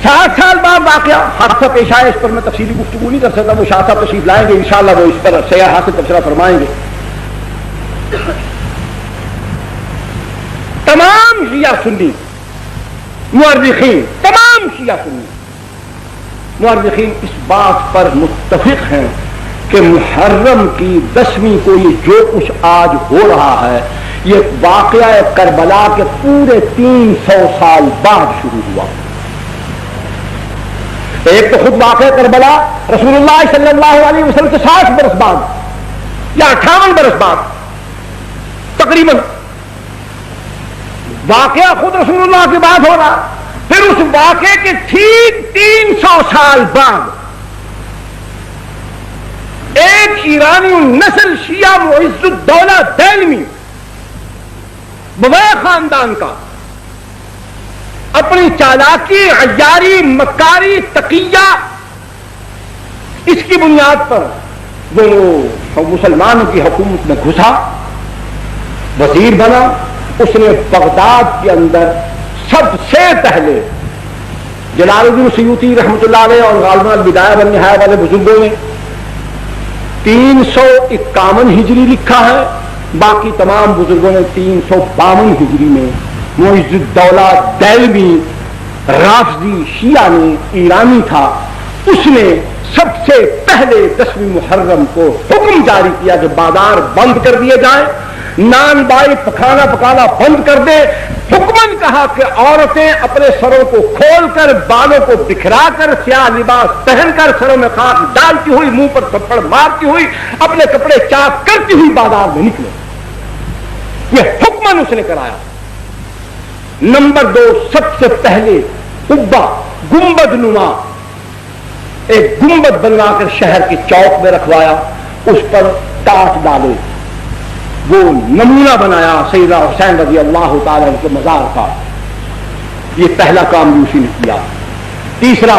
60 سال بعد واقعہ حادثہ پیش آیا، اس پر میں تفصیلی گفتگو نہیں کر سکتا، وہ شاہ صاحب تشریف لائیں گے انشاءاللہ، وہ اس پر سیاح حاصل تبصرہ فرمائیں گے. تمام شیعہ سنی مورخین، تمام شیعہ سنی مورخین اس بات پر متفق ہیں کہ محرم کی 10ویں کو یہ جو کچھ آج ہو رہا ہے یہ واقعہ کربلا کے پورے 300 سال بعد شروع ہوا. ایک تو خود واقعہ کربلا رسول اللہ صلی اللہ علیہ وسلم سے 60 برس بعد یا 58 برس بعد تقریباً واقعہ خود رسول اللہ کے بعد ہو رہا. پھر اس واقعے کے ٹھیک 300 سال بعد ایک ایرانی نسل شیعہ معز الدولہ دہلوی بویہ خاندان کا اپنی چالاکی، عیاری، مکاری، تقیہ، اس کی بنیاد پر وہ مسلمانوں کی حکومت میں گھسا، وزیر بنا. اس نے بغداد کے اندر سب سے پہلے جلال الدین سیوطی رحمۃ اللہ علیہ اور غالباً البدایہ والنہایہ والے بزرگوں نے 351 ہجری لکھا ہے، باقی تمام بزرگوں نے 352 ہجری میں معز الدولہ دہلوی رافضی شیعہ نے، ایرانی تھا، اس نے سب سے پہلے 10ویں محرم کو حکم جاری کیا کہ بازار بند کر دیے جائیں، نان بائی پکانا بند کر دے. حکمن کہا کہ عورتیں اپنے سروں کو کھول کر، بالوں کو بکھرا کر، سیاہ لباس پہن کر، سروں میں خاک ڈالتی ہوئی، منہ پر تھپڑ مارتی ہوئی، اپنے کپڑے چاک کرتی ہوئی بازار میں نکلے. یہ حکمن اس نے کرایا. نمبر 2، سب سے پہلے قبہ گنبد نما ایک گنبد بنوا کر شہر کے چوک میں رکھوایا، اس پر ٹاٹ ڈالے، وہ نمونہ بنایا سیدنا حسین رضی اللہ تعالیٰ عنہ کے مزار کا. یہ پہلا کام روسی نے کیا. تیسرا،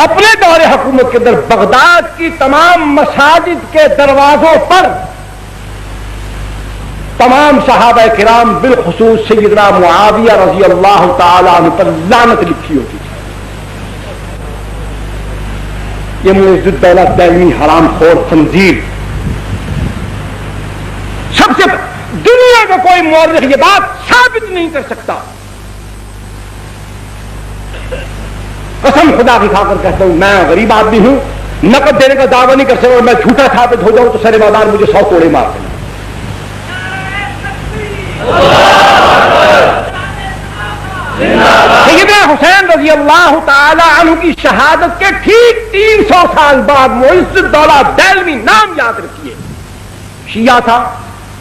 اپنے دور حکومت کے اندر بغداد کی تمام مساجد کے دروازوں پر تمام صحابہ کرام بالخصوص سیدنا معاویہ رضی اللہ تعالیٰ عنہ پر لعنت لکھی ہوتی تھی. یہ معز الدولہ دہلوی حرام خور خنزیر، سب سے دنیا کا کوئی مورخ یہ بات ثابت نہیں کر سکتا. قسم خدا کی کھا کر کہتا ہوں، میں غریب آدمی ہوں، نقد دینے کا دعویٰ نہیں کر سکتا، اور میں جھوٹا ثابت ہو جاؤں تو سر بازار مجھے 100 کوڑے مار دیں. سیدنا حسین رضی اللہ تعالی عنہ کی شہادت کے ٹھیک 300 سال بعد معز الدولہ دہلوی، نام یاد رکھیے، شیعہ تھا،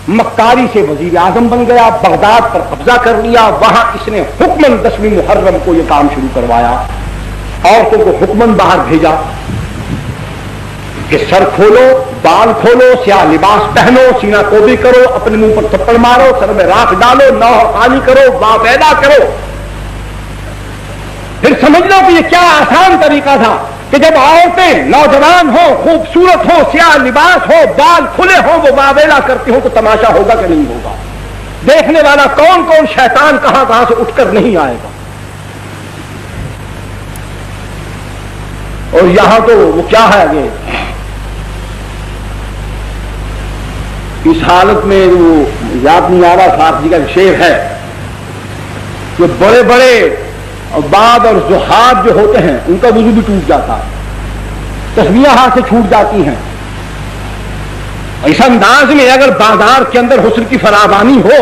مکاری سے وزیر اعظم بن گیا، بغداد پر قبضہ کر لیا، وہاں اس نے حکمن 10ویں محرم کو یہ کام شروع کروایا. عورتوں کو حکمن باہر بھیجا کہ سر کھولو، بال کھولو، سیاہ لباس پہنو، سینہ کوبی کرو، اپنے منہ پر تھپڑ مارو، سر میں راکھ ڈالو، نوح خانی کرو، با پیدا کرو. پھر سمجھ لو کہ یہ کیا آسان طریقہ تھا کہ جب عورتیں نوجوان ہوں، خوبصورت ہوں، سیاہ لباس ہو، بال کھلے ہوں، وہ واویلا کرتی ہوں تو تماشا ہوگا کہ نہیں ہوگا؟ دیکھنے والا کون کون شیطان کہاں کہاں سے اٹھ کر نہیں آئے گا. اور یہاں تو وہ کیا ہے یہ اس حالت میں وہ یاد نہیں آ رہا، فارسی کا شعر ہے کہ بڑے بڑے عباد اور زہاد جو ہوتے ہیں ان کا وضو بھی ٹوٹ جاتا ہے، تسبیحیں ہاتھ سے چھوٹ جاتی ہیں. اس انداز میں اگر بازار کے اندر حسن کی فراوانی ہو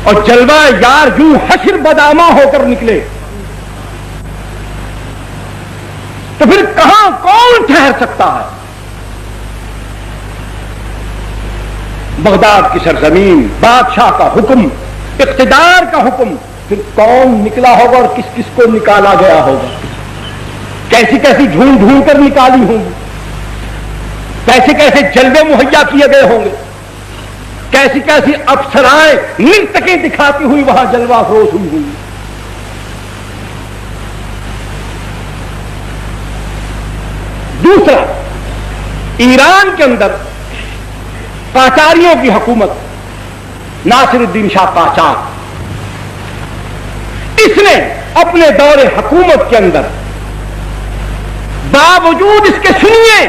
اور جلوہ یار یوں حشر بدامہ ہو کر نکلے تو پھر کہاں کون ٹھہر سکتا ہے؟ بغداد کی سرزمین، بادشاہ کا حکم، اقتدار کا حکم، پھر کون نکلا ہوگا اور کس کس کو نکالا گیا ہوگا؟ کیسی کیسی ڈھونڈ ڈھونڈ کر نکالی ہوں گی، کیسے کیسے جلوے مہیا کیے گئے ہوں گے، کیسی کیسی افسرائیں نرتقیں دکھاتی ہوئی وہاں جلوہ افروز ہوئی ہوں گی. دوسرا، ایران کے اندر قاچاریوں کی حکومت، ناصر الدین شاہ قاچار، اس نے اپنے دور حکومت کے اندر باوجود اس کے سنیے،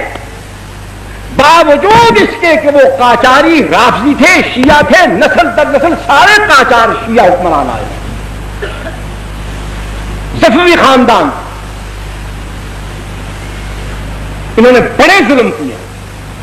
باوجود اس کے کہ وہ قاجاری رافضی تھے، شیعہ تھے، نسل در نسل سارے قاجار شیعہ حکمران آئے، صفوی خاندان، انہوں نے بڑے ظلم کیے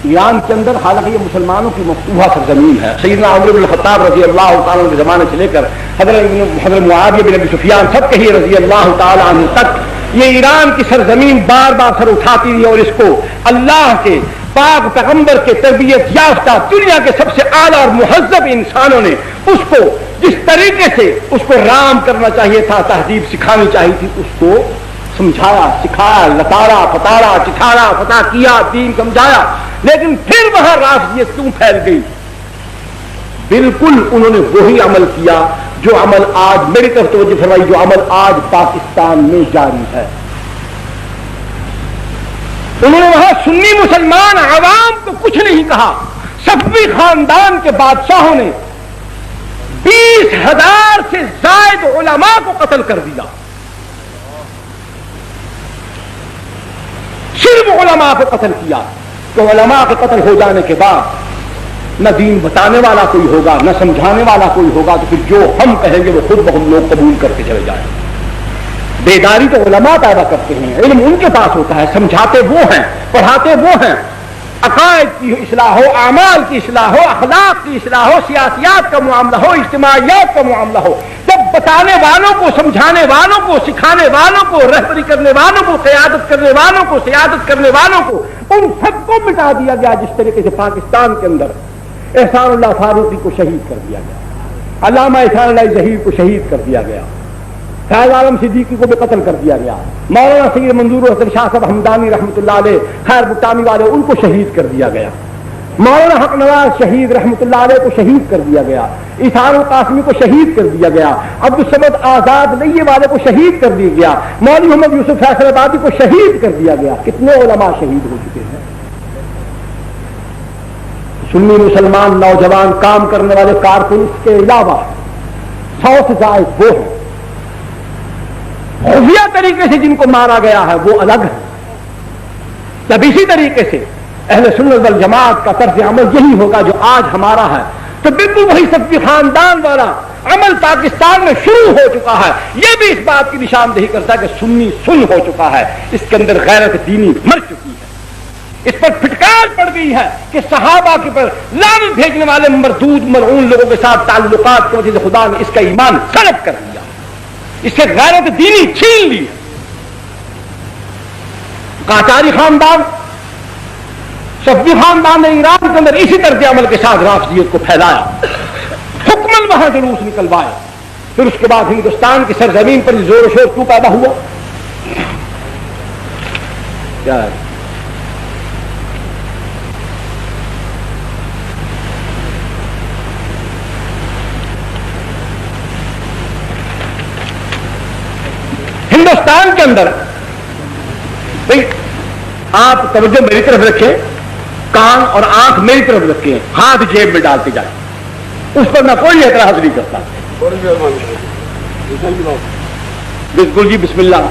ایران کے اندر۔ حالانکہ یہ مسلمانوں کی مفتوحہ سرزمین ہے، سیدنا عمر بن الخطاب رضی اللہ تعالیٰ عنہ کے زمانے سے لے کر حضرت معاویہ بن ابی سفیان سب کہیے رضی اللہ تعالیٰ عنہ تک یہ ایران کی سرزمین بار بار سر اٹھاتی رہی، اور اس کو اللہ کے پاک پیغمبر کے تربیت یافتہ دنیا کے سب سے اعلیٰ اور مہذب انسانوں نے اس کو جس طریقے سے اس کو رام کرنا چاہیے تھا، تہذیب سکھانی چاہیے تھی، اس کو سمجھایا، سکھایا، لتاڑا پتاڑا چٹھاڑا فتح کیا، دین سمجھایا، لیکن پھر وہاں رافضیت کیوں پھیل گئی؟ بالکل انہوں نے وہی عمل کیا جو عمل آج، میری طرف توجہ فرمائی، جو عمل آج پاکستان میں جاری ہے۔ انہوں نے وہاں سنی مسلمان عوام کو کچھ نہیں کہا، صفوی خاندان کے بادشاہوں نے 20,000 سے زائد علماء کو قتل کر دیا، صرف علماء کو قتل کیا۔ تو علماء کے قتل ہو جانے کے بعد نہ دین بتانے والا کوئی ہوگا، نہ سمجھانے والا کوئی ہوگا، تو پھر جو ہم کہیں گے وہ خود بخود لوگ قبول کر کے چلے جائیں۔ بیداری تو علماء پیدا کرتے ہیں، علم ان کے پاس ہوتا ہے، سمجھاتے وہ ہیں، پڑھاتے وہ ہیں، عقائد کی اصلاح ہو، اعمال کی اصلاح ہو، اخلاق کی اصلاح ہو، سیاسیات کا معاملہ ہو، اجتماعیات کا معاملہ ہو، جب بتانے والوں کو، سمجھانے والوں کو، سکھانے والوں کو، رہبری کرنے والوں کو، قیادت کرنے والوں کو، سیادت کرنے والوں کو، ان سب کو مٹا دیا گیا۔ جس طریقے سے پاکستان کے اندر احسان اللہ فاروقی کو شہید کر دیا گیا، علامہ احسان اللہ ظہیر کو شہید کر دیا گیا، فیض عالم صدیقی کو بھی قتل کر دیا گیا، مولانا سید منظور حسن شاہ صاحب ہمدانی رحمۃ اللہ علیہ، خیر بٹانی والے، ان کو شہید کر دیا گیا، مولانا حق نواز شہید رحمۃ اللہ علیہ کو شہید کر دیا گیا، اظہار القاسمی کو شہید کر دیا گیا، عبدالصمد آزاد لیے والے کو شہید کر دیا گیا، مولوی محمد یوسف فیصل آبادی کو شہید کر دیا گیا۔ کتنے علماء شہید ہو چکے ہیں؟ سنی مسلمان نوجوان کام کرنے والے کارکن اس کے علاوہ 100 سے زائد وہ ہیں، خفیہ طریقے سے جن کو مارا گیا ہے وہ الگ ہے۔ جب اسی طریقے سے اہل سنت والجماعت کا طرز عمل یہی ہوگا جو آج ہمارا ہے، تو بالکل وہی صفوی خاندان والا عمل پاکستان میں شروع ہو چکا ہے۔ یہ بھی اس بات کی نشاندہی کرتا ہے کہ سنی سن ہو چکا ہے، اس کے اندر غیرت دینی مر چکی ہے، اس پر پھٹکار پڑ گئی ہے کہ صحابہ کے پر لعنت بھیجنے والے مردود ملعون لوگوں کے ساتھ تعلقات کی وجہ سے خدا نے اس کا ایمان سلب کر دیا، اس سے غیرت دینی چھین لی۔ قاجاری خاندان، صفوی خاندان نے ایران کے اندر اسی طرز عمل کے ساتھ رافضیت کو پھیلایا، حکمن وہاں جلوس نکلوائے۔ پھر اس کے بعد ہندوستان کی سرزمین پر زور و شور کیوں پیدا ہوا؟ کیا ہے؟ ہندوستان کے اندر آپ توجہ میری طرف رکھیں، کان اور آنکھ میری طرف رکھیں، ہاتھ جیب میں ڈالتے جائیں، اس پر میں کوئی اعتراض نہیں کرتا۔ بالکل جی، بسم اللہ۔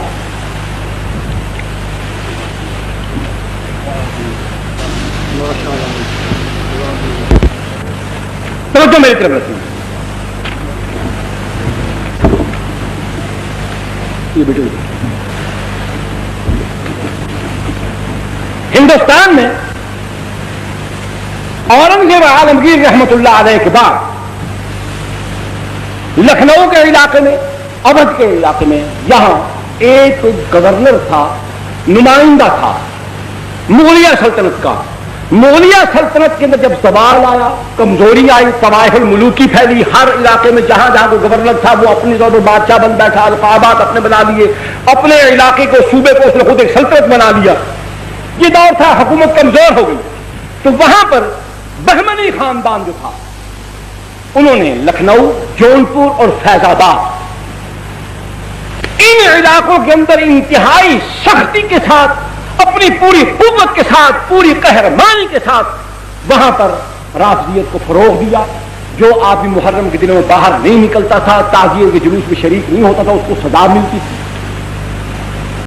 توجہ میری طرف رکھیں، یہ بیٹھو۔ ہندوستان میں اورنگزیب عالمگیر رحمت اللہ علیہ کے بعد لکھنؤ کے علاقے میں، اودھ کے علاقے میں، یہاں ایک گورنر تھا، نمائندہ تھا مغلیہ سلطنت کا۔ مغلیہ سلطنت کے اندر جب زوال آیا، کمزوری آئی، طوائف الملوکی پھیلی، ہر علاقے میں جہاں جہاں کوئی گورنر تھا وہ اپنی طور پر بادشاہ بن بیٹھا، القابات اپنے بنا لیے، اپنے علاقے کو، صوبے کو اس نے خود ایک سلطنت بنا لیا۔ یہ دور تھا، حکومت کمزور ہو گئی، تو وہاں پر بہمنی خاندان جو تھا انہوں نے لکھنؤ، جونپور اور فیض آباد، ان علاقوں کے اندر انتہائی سختی کے ساتھ، اپنی پوری قوت کے ساتھ، پوری قہرمانی کے ساتھ وہاں پر رافضیت کو فروغ دیا، جو آدمی محرم کے دنوں میں باہر نہیں نکلتا تھا، تعزیے کے جلوس میں شریک نہیں ہوتا تھا، اس کو سزا ملتی تھی۔